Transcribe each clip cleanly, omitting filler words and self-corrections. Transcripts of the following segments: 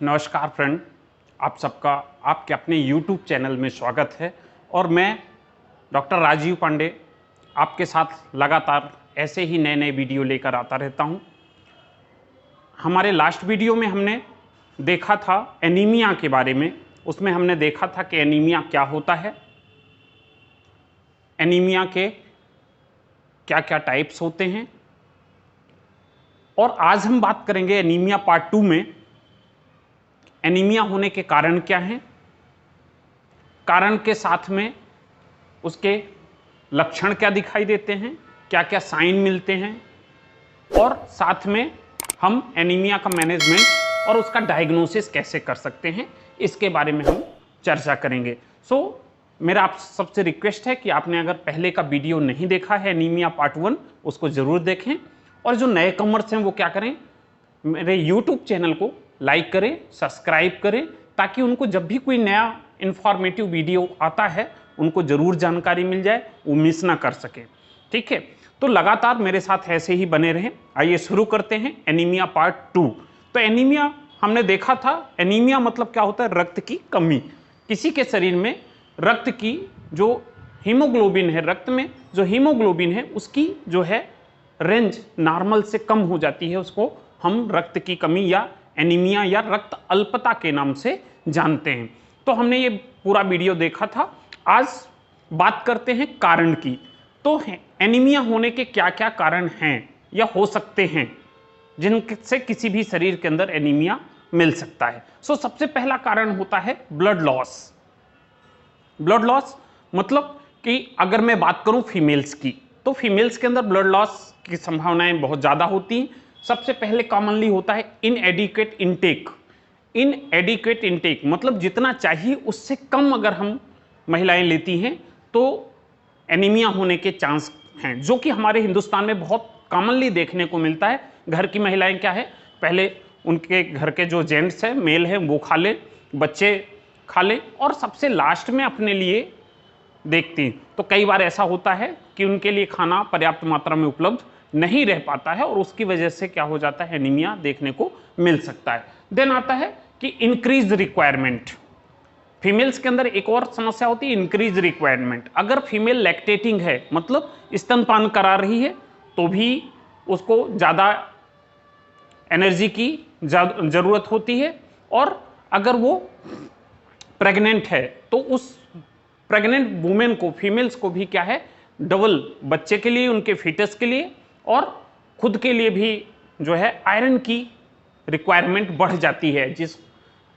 नमस्कार फ्रेंड, आप सबका आपके अपने YouTube चैनल में स्वागत है। और मैं डॉक्टर राजीव पांडे आपके साथ लगातार ऐसे ही नए नए वीडियो लेकर आता रहता हूं। हमारे लास्ट वीडियो में हमने देखा था एनीमिया के बारे में। उसमें हमने देखा था कि एनीमिया क्या होता है, एनीमिया के क्या क्या टाइप्स होते हैं। और आज हम बात करेंगे एनीमिया पार्ट 2 में एनीमिया होने के कारण क्या हैं, कारण के साथ में उसके लक्षण क्या दिखाई देते हैं, क्या क्या साइन मिलते हैं, और साथ में हम एनीमिया का मैनेजमेंट और उसका डायग्नोसिस कैसे कर सकते हैं, इसके बारे में हम चर्चा करेंगे। मेरा आप सबसे रिक्वेस्ट है कि आपने अगर पहले का वीडियो नहीं देखा है एनीमिया पार्ट 1, उसको ज़रूर देखें। और जो नए कमर्स हैं वो क्या करें, मेरे YouTube चैनल को लाइक करें, सब्सक्राइब करें, ताकि उनको जब भी कोई नया इंफॉर्मेटिव वीडियो आता है उनको ज़रूर जानकारी मिल जाए, वो मिस ना कर सके। ठीक है, तो लगातार मेरे साथ ऐसे ही बने रहें। आइए शुरू करते हैं एनीमिया पार्ट 2। तो एनीमिया हमने देखा था, एनीमिया मतलब क्या होता है, रक्त की कमी। किसी के शरीर में रक्त की जो हीमोग्लोबिन है, रक्त में जो हीमोग्लोबिन है उसकी जो है रेंज नॉर्मल से कम हो जाती है, उसको हम रक्त की कमी या एनीमिया या रक्त अल्पता के नाम से जानते हैं। तो हमने ये पूरा वीडियो देखा था। आज बात करते हैं कारण की। तो एनीमिया होने के क्या क्या कारण हैं या हो सकते हैं जिनसे किसी भी शरीर के अंदर एनीमिया मिल सकता है। सबसे पहला कारण होता है ब्लड लॉस। ब्लड लॉस मतलब कि अगर मैं बात करूं फीमेल्स की, तो फीमेल्स के अंदर ब्लड लॉस की संभावनाएं बहुत ज़्यादा होती हैं। सबसे पहले कॉमनली होता है इनएडिक्वेट इनटेक। इनएडिक्वेट इनटेक मतलब जितना चाहिए उससे कम अगर हम महिलाएं लेती हैं तो एनीमिया होने के चांस हैं, जो कि हमारे हिंदुस्तान में बहुत कॉमनली देखने को मिलता है। घर की महिलाएं क्या है, पहले उनके घर के जो जेंट्स हैं, मेल हैं, वो खा ले, बच्चे खा ले, और सबसे लास्ट में अपने लिए देखती। तो कई बार ऐसा होता है कि उनके लिए खाना पर्याप्त मात्रा में उपलब्ध नहीं रह पाता है और उसकी वजह से क्या हो जाता है, एनीमिया देखने को मिल सकता है। देन आता है कि इंक्रीज रिक्वायरमेंट। फीमेल्स के अंदर एक और समस्या होती है इंक्रीज रिक्वायरमेंट। अगर फीमेल लैक्टेटिंग है, मतलब स्तनपान करा रही है, तो भी उसको ज़्यादा एनर्जी की ज़रूरत होती है। और अगर वो प्रेग्नेंट है तो उस प्रेग्नेंट वुमेन को, फीमेल्स को भी क्या है, डबल बच्चे के लिए, उनके फीटस के लिए और खुद के लिए भी जो है आयरन की रिक्वायरमेंट बढ़ जाती है।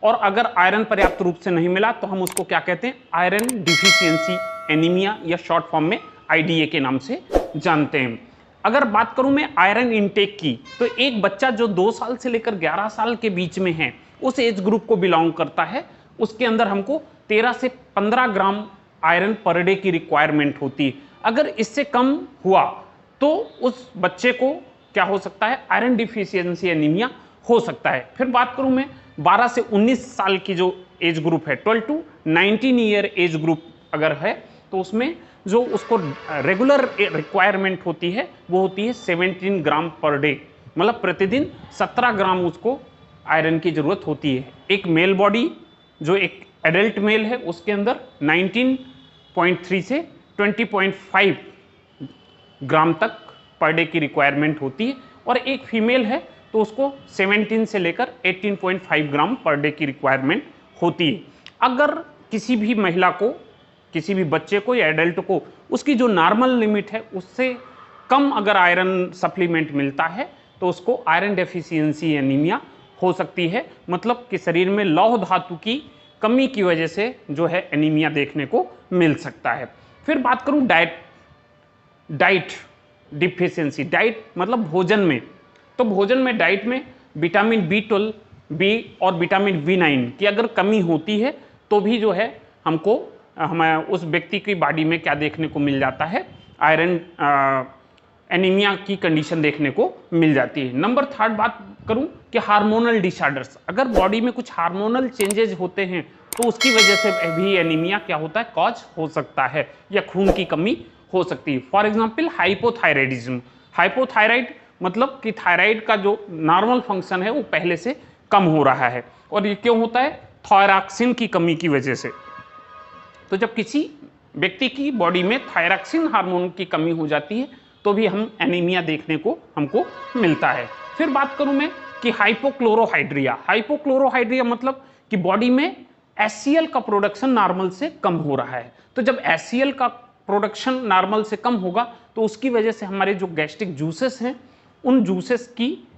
और अगर आयरन पर्याप्त रूप से नहीं मिला तो हम उसको क्या कहते हैं, आयरन डिफिशियंसी एनीमिया या शॉर्ट फॉर्म में आईडीए के नाम से जानते हैं। अगर बात करूं मैं आयरन इनटेक की, तो एक बच्चा जो 2 साल से लेकर 11 साल के बीच में है, उस एज ग्रुप को बिलोंग करता है, उसके अंदर हमको 13 से 15 ग्राम आयरन पर डे की रिक्वायरमेंट होती है। अगर इससे कम हुआ तो उस बच्चे को क्या हो सकता है, आयरन डिफिशियंसी एनीमिया हो सकता है। फिर बात करूं मैं 12 से 19 साल की जो एज ग्रुप है, 12 टू 19 ईयर एज ग्रुप अगर है, तो उसमें जो उसको रेगुलर रिक्वायरमेंट होती है वो होती है 17 ग्राम पर डे, मतलब प्रतिदिन 17 ग्राम उसको आयरन की जरूरत होती है। एक मेल बॉडी जो एक एडल्ट मेल है उसके अंदर 19.3 से 20.5 ग्राम तक पर डे की रिक्वायरमेंट होती है, और एक फीमेल है तो उसको 17 से लेकर 18.5 ग्राम पर डे की रिक्वायरमेंट होती है। अगर किसी भी महिला को, किसी भी बच्चे को या एडल्ट को उसकी जो नॉर्मल लिमिट है उससे कम अगर आयरन सप्लीमेंट मिलता है तो उसको आयरन डेफिशिएंसी एनीमिया हो सकती है, मतलब कि शरीर में लौह धातु की कमी की वजह से जो है एनीमिया देखने को मिल सकता है। फिर बात करूं डाइट डिफिशियंसी। डाइट मतलब भोजन में, तो भोजन में डाइट में विटामिन B12, बी और विटामिन B9 की अगर कमी होती है तो भी जो है हमको उस व्यक्ति की बॉडी में क्या देखने को मिल जाता है, आयरन एनीमिया की कंडीशन देखने को मिल जाती है। नंबर 3 बात करूं कि हार्मोनल डिसऑर्डर्स। अगर बॉडी में कुछ हार्मोनल चेंजेस होते हैं तो उसकी वजह से भी एनीमिया क्या होता है, कॉज हो सकता है या खून की कमी हो सकती है। For example hypothyroidism. हाइपोथायराइड मतलब कि थायराइड का जो नॉर्मल फंक्शन है वो पहले से कम हो रहा है। और ये क्यों होता है? थायरॉक्सिन की कमी की वजह से। तो जब किसी व्यक्ति की बॉडी में थायरॉक्सिन हार्मोन की कमी हो जाती है तो भी हम एनीमिया देखने को हमको मिलता है। फिर बात करूं मैं कि हाइपोक्लोरोहाइड्रिया। हाइपोक्लोरोहाइड्रिया मतलब कि बॉडी में HCl का प्रोडक्शन नॉर्मल से कम हो रहा है। तो जब HCl का प्रोडक्शन नॉर्मल से कम होगा तो उसकी वजह से हमारे जो गैस्ट्रिक जूसेस हैं, उन जूसेस की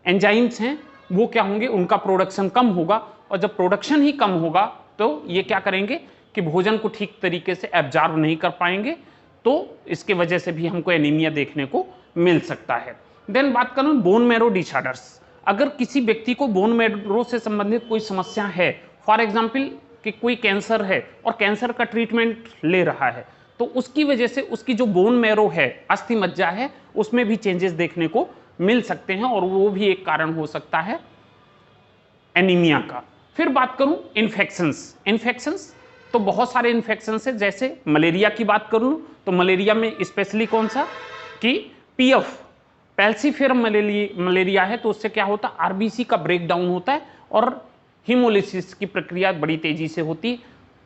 एंजाइम्स हैं वो क्या होंगे, उनका प्रोडक्शन कम होगा। और जब प्रोडक्शन ही कम होगा तो ये क्या करेंगे कि भोजन को ठीक तरीके से एब्जॉर्ब नहीं कर पाएंगे, तो इसके वजह से भी हमको एनीमिया देखने को मिल सकता है। देन बात करूं बोन मैरो डिसऑर्डर्स। अगर किसी व्यक्ति को बोन मैरो से संबंधित कोई समस्या है, फॉर एग्जाम्पल कि कोई कैंसर है और कैंसर का ट्रीटमेंट ले रहा है, तो उसकी वजह से उसकी जो बोन मैरो है, अस्थि मज्जा है, उसमें भी चेंजेस देखने को मिल सकते हैं और वो भी एक कारण हो सकता है एनीमिया का। फिर बात करूं इन्फेक्शंस तो बहुत सारे इन्फेक्शंस है। जैसे मलेरिया की बात करूं तो मलेरिया में स्पेशली कौन सा कि PF पैल्सीफेरम मलेरिया है, तो उससे क्या होता है, RBC का ब्रेकडाउन होता है और हीमोलिसिस की प्रक्रिया बड़ी तेजी से होती है,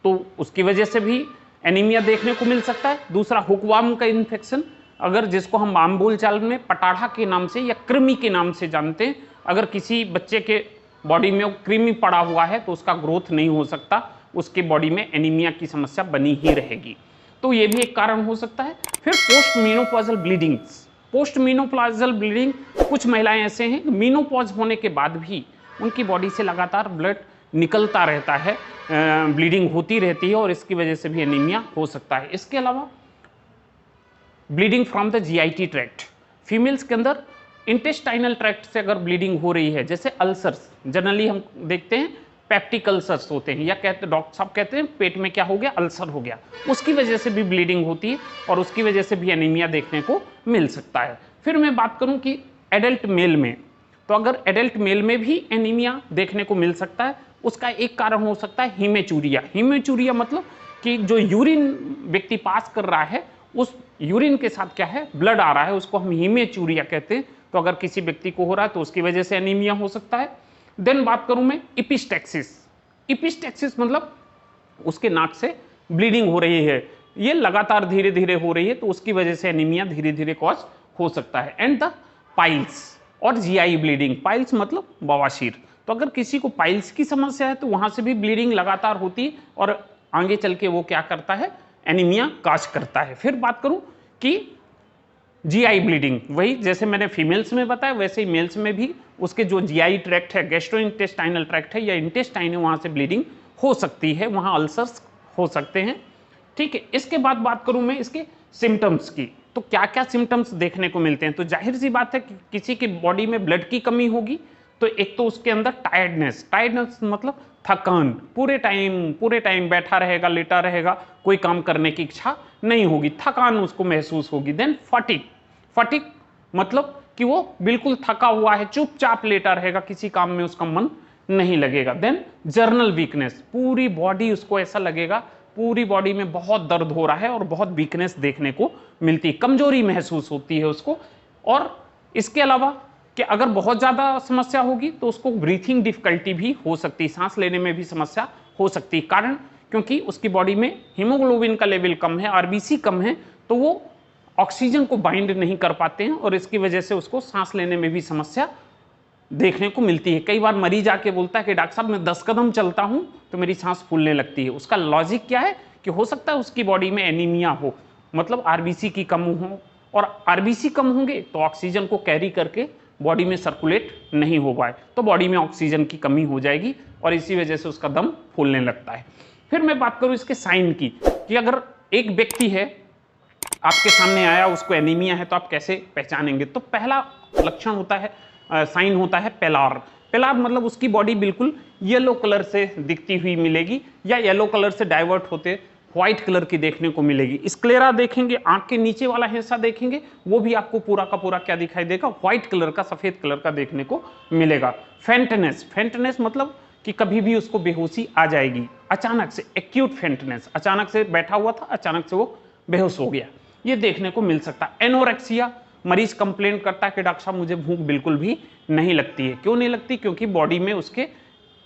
तो उसकी वजह से भी एनीमिया देखने को मिल सकता है। दूसरा हुकवार्म का इन्फेक्शन, अगर जिसको हम आम बोलचाल में पटाढ़ा के नाम से या कृमि के नाम से जानते हैं, अगर किसी बच्चे के बॉडी में कृमि पड़ा हुआ है तो उसका ग्रोथ नहीं हो सकता, उसके बॉडी में एनीमिया की समस्या बनी ही रहेगी, तो ये भी एक कारण हो सकता है। फिर पोस्ट मीनोपॉजल ब्लीडिंग, कुछ महिलाएं ऐसे हैं मीनोपॉज होने के बाद भी उनकी बॉडी से लगातार ब्लड निकलता रहता है, ब्लीडिंग होती रहती है और इसकी वजह से भी एनीमिया हो सकता है। इसके अलावा bleeding from the GIT tract, females के अंदर इंटेस्टाइनल ट्रैक्ट से अगर ब्लीडिंग हो रही है, जैसे अल्सर्स, जनरली हम देखते हैं पेप्टिक अल्सर्स होते हैं, या कहते डॉक्टर साहब कहते हैं पेट में क्या हो गया, अल्सर हो गया, उसकी वजह से भी ब्लीडिंग होती है और उसकी वजह से भी एनीमिया देखने को मिल सकता है। फिर मैं बात करूं कि एडल्ट मेल में, तो अगर एडल्ट मेल में भी एनीमिया देखने को मिल सकता है, उसका एक कारण हो सकता है हीमेचूरिया मतलब कि जो यूरिन व्यक्ति पास कर रहा है, उस यूरिन के साथ क्या है, ब्लड आ रहा है, उसको हम हीमेचूरिया कहते हैं। तो अगर किसी व्यक्ति को हो रहा है तो उसकी वजह से एनीमिया हो सकता है। देन बात करूं मैं इपिस्टैक्सिस मतलब उसके नाक से ब्लीडिंग हो रही है, ये लगातार धीरे धीरे हो रही है, तो उसकी वजह से एनीमिया धीरे धीरे कॉज हो सकता है। एंड द पाइल्स और GI ब्लीडिंग, पाइल्स मतलब बवासीर, तो अगर किसी को पाइल्स की समस्या है तो वहां से भी ब्लीडिंग लगातार होती है और आगे चल के वो क्या करता है, एनीमिया कॉज करता है। फिर बात करूं कि GI ब्लीडिंग, वही जैसे मैंने फीमेल्स में बताया वैसे ही मेल्स में भी उसके जो GI ट्रैक्ट है, गैस्ट्रोइंटेस्टाइनल ट्रैक्ट है या इंटेस्टाइन है, वहाँ से ब्लीडिंग हो सकती है, वहाँ अल्सर्स हो सकते हैं। ठीक है, इसके बाद बात करूँ मैं इसके सिम्टम्स की, तो क्या क्या सिम्टम्स देखने को मिलते हैं। तो जाहिर सी बात है कि किसी की बॉडी में ब्लड की कमी होगी तो एक तो उसके अंदर टायर्डनेस मतलब थकान, पूरे टाइम बैठा रहेगा, लेटा रहेगा, कोई काम करने की इच्छा नहीं होगी, थकान उसको महसूस होगी। देन फटिग मतलब कि वो बिल्कुल थका हुआ है, चुपचाप लेटा रहेगा, किसी काम में उसका मन नहीं लगेगा। देन जर्नल वीकनेस, पूरी बॉडी उसको ऐसा लगेगा पूरी बॉडी में बहुत दर्द हो रहा है और बहुत वीकनेस देखने को मिलती है, कमजोरी महसूस होती है उसको। और इसके अलावा कि अगर बहुत ज़्यादा समस्या होगी तो उसको ब्रीथिंग डिफिकल्टी भी हो सकती है, सांस लेने में भी समस्या हो सकती है। कारण क्योंकि उसकी बॉडी में हीमोग्लोबिन का लेवल कम है, RBC कम है, तो वो ऑक्सीजन को बाइंड नहीं कर पाते हैं और इसकी वजह से उसको सांस लेने में भी समस्या देखने को मिलती है। कई बार मरीज आके बोलता है कि डॉक्टर साहब मैं 10 कदम चलता हूं तो मेरी सांस फूलने लगती है। उसका लॉजिक क्या है कि हो सकता है उसकी बॉडी में एनीमिया हो, मतलब RBC की कम हो, और RBC कम होंगे तो ऑक्सीजन को कैरी करके बॉडी में सर्कुलेट नहीं हो पाए, तो बॉडी में ऑक्सीजन की कमी हो जाएगी और इसी वजह से उसका दम फूलने लगता है। फिर मैं बात करूं इसके साइन की, कि अगर एक व्यक्ति है आपके सामने आया, उसको एनीमिया है, तो आप कैसे पहचानेंगे। तो पहला लक्षण होता है, साइन होता है पेलार मतलब उसकी बॉडी बिल्कुल येलो कलर से दिखती हुई मिलेगी या येलो कलर से डाइवर्ट होते व्हाइट कलर की देखने को मिलेगी। स्क्लेरा देखेंगे, आंख के नीचे वाला हिस्सा देखेंगे, वो भी आपको पूरा का पूरा क्या दिखाई देगा, व्हाइट कलर का, सफेद कलर का देखने को मिलेगा। फेंटनेस मतलब कि कभी भी उसको बेहोशी आ जाएगी, अचानक से, एक्यूट फेंटनेस, अचानक से बैठा हुआ था, अचानक से वो बेहोश हो गया, ये देखने को मिल सकता है। एनोरेक्सिया, मरीज कंप्लेंट करता है कि डॉक्टर साहब मुझे भूख बिल्कुल भी नहीं लगती है। क्यों नहीं लगती? क्योंकि बॉडी में उसके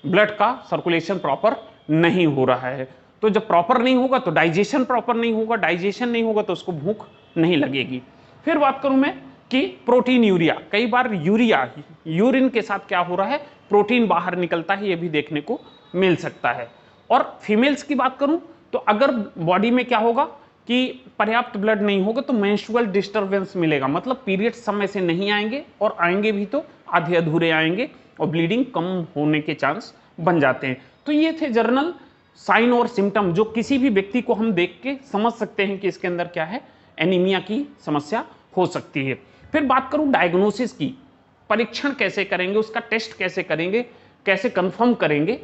ब्लड का सर्कुलेशन प्रॉपर नहीं हो रहा है। तो जब प्रॉपर नहीं होगा तो डाइजेशन प्रॉपर नहीं होगा, डाइजेशन नहीं होगा तो उसको भूख नहीं लगेगी। फिर बात करूं मैं कि प्रोटीन यूरिया, कई बार यूरिया यूरिन के साथ क्या हो रहा है, प्रोटीन बाहर निकलता है, ये भी देखने को मिल सकता है। और फीमेल्स की बात करूं तो अगर बॉडी में क्या होगा कि पर्याप्त ब्लड नहीं होगा तो मेंस्ट्रुअल डिस्टरबेंस मिलेगा, मतलब पीरियड समय से नहीं आएंगे और आएंगे भी तो आधे अधूरे आएंगे और ब्लीडिंग कम होने के चांस बन जाते हैं। तो ये थे जर्नल साइन और सिम्टम जो किसी भी व्यक्ति को हम देख के समझ सकते हैं कि इसके अंदर क्या है, एनीमिया की समस्या हो सकती है। फिर बात करूं डायग्नोसिस की, परीक्षण कैसे करेंगे, उसका टेस्ट कैसे करेंगे, कैसे कंफर्म करेंगे,